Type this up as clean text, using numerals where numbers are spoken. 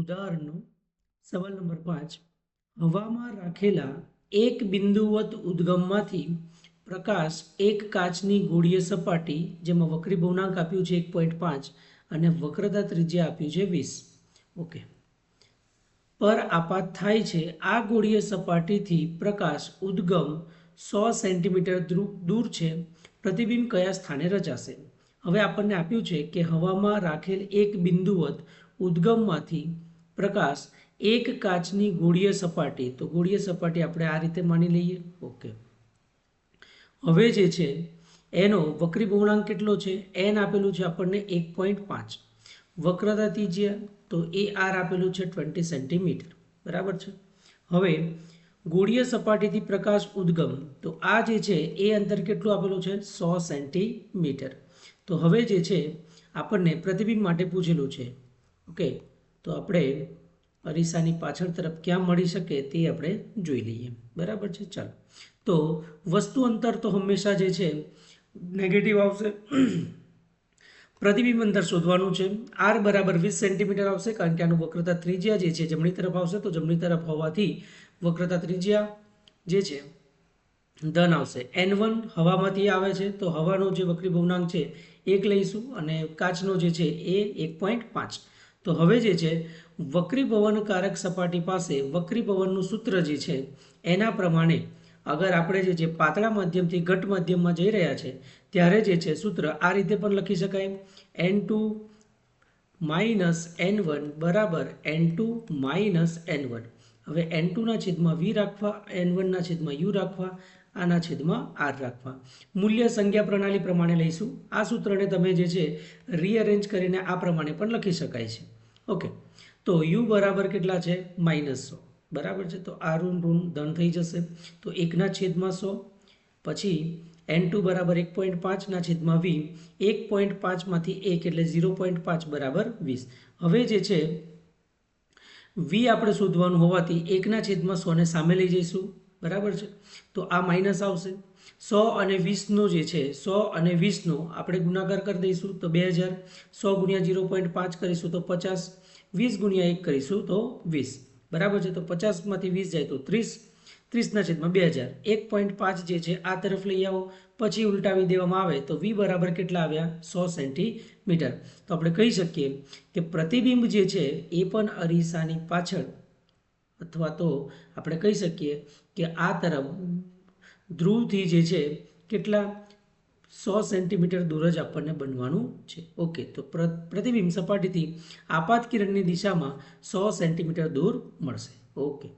ઉદાહરણનો સવાલ નંબર 5 હવામાં રાખેલા એક બિંદુવત ઉદ્ગમમાંથી પ્રકાશ એક કાચની ગોળીય સપાટી જેમાં વક્રી ભવનાંક આપ્યું છે 1.5 અને વક્રતા ત્રિજ્યા આપ્યું છે 20 ઓકે પર આપાત થાય છે। આ ગોળીય સપાટીથી પ્રકાશ ઉદ્ગમ 100 સેન્ટીમીટર દૂર છે। પ્રતિબિંબ કયા સ્થાને રચાશે? હવે આપણને આપ્યું છે કે હવામાં રાખેલ એક બિંદુવત ઉદ્ગમમાંથી પ્રકાશ એક કાચની ગોળીય સપાટી, તો ગોળીય સપાટી આપણે આ રીતે માની લઈએ। ઓકે હવે જે છે એનો વક્રી ભવનાંક કેટલો છે? એન આપેલું છે આપણને 1.5, વક્રતા ત્રિજ્યા તો એ આર આપેલું છે 20 સેન્ટીમીટર, બરાબર છે। હવે ગોળીય સપાટીથી પ્રકાશ ઉદ્ગમ, તો આ જે છે એ અંતર કેટલું આપેલું છે? 100 સેન્ટીમીટર। તો હવે જે છે આપણને પ્રતિબિંબ માટે પૂછેલું છે। ઓકે તો આપણે અરીસાની પાછળ તરફ ક્યાં મળી શકે તે આપણે જોઈ લઈએ, બરાબર છે। ચાલો, તો વસ્તુ અંતર તો હંમેશા જે છે નેગેટિવ આવશે। પ્રતિબિંબ અંતર શોધવાનું છે। આર બરાબર 20 સેન્ટીમીટર આવશે, કારણ કે આનું વક્રતા ત્રિજ્યા જે છે જમણી તરફ આવશે, તો જમણી તરફ હોવાથી વક્રતા ત્રિજ્યા જે છે ધન આવશે। N1 હવામાંથી આવે છે, તો હવાનો જે વક્રી ભવનાંક છે 1 લઈશું અને કાચનો જે છે એ 1.5। તો હવે જે છે વક્રીભવનકારક સપાટી પાસે વક્રીભવનનું સૂત્ર જે છે એના પ્રમાણે અગર આપણે જે છે પાતળા માધ્યમથી ઘટ માધ્યમમાં જઈ રહ્યા છે ત્યારે જે છે સૂત્ર આ રીતે પણ લખી શકાય, N2 માઇનસ N1 બરાબર N2 માઇનસ N1। હવે N2 ના છેદમાં V રાખવા, N1 ના છેદમાં U રાખવા, આના છેદમાં R રાખવા। મૂલ્ય સંજ્ઞા પ્રણાલી પ્રમાણે લઈશું। આ સૂત્રને તમે જે છે રીઅરેન્જ કરીને આ પ્રમાણે પણ લખી શકાય છે। ઓકે તો U બરાબર કેટલા છે? -100, બરાબર છે। તો આ ઋણ ઋણ ધન થઈ જશે, તો 1 છેદમાં 100, પછી N2 બરાબર 1.5 ના છેદમાં V, 1.5 માંથી 1 એટલે 0.5 બરાબર 20। હવે જે છે V આપણે શોધવાનું હોવાથી 1 છેદમાં 100 ને સામે લઈ જઈશું, બરાબર છે। તો આ માઇનસ આવશે। 100 અને 20નો જે છે 100 અને 20નો આપણે ગુણાકાર કરી દઈશું તો 2000, 100 ગુણ્યા 0.5 કરીશું તો 50, 20 ગુણ્યા 1 કરીશું તો 20, બરાબર છે। તો 50 માંથી 20 જાય તો 30, 30 ના છેદમાં 2000, 1.5 જે છે આ તરફ લઈ આવો, પછી ઉલટાવી દેવામાં આવે તો V બરાબર કેટલા આવ્યા? 100 સેન્ટીમીટર। તો આપણે કહી શકીએ કે પ્રતિબિંબ જે છે એ પણ અરીસાની પાછળ, અથવા તો આપણે કહી શકીએ કે આ તરફ ધ્રુવથી જે છે કેટલા 100 સેન્ટીમીટર દૂર જ આપણને બનવાનું છે। ઓકે તો પ્રતિબિંબ સપાટીથી આપાત કિરણની દિશામાં 100 સેન્ટીમીટર દૂર મળશે। ઓકે।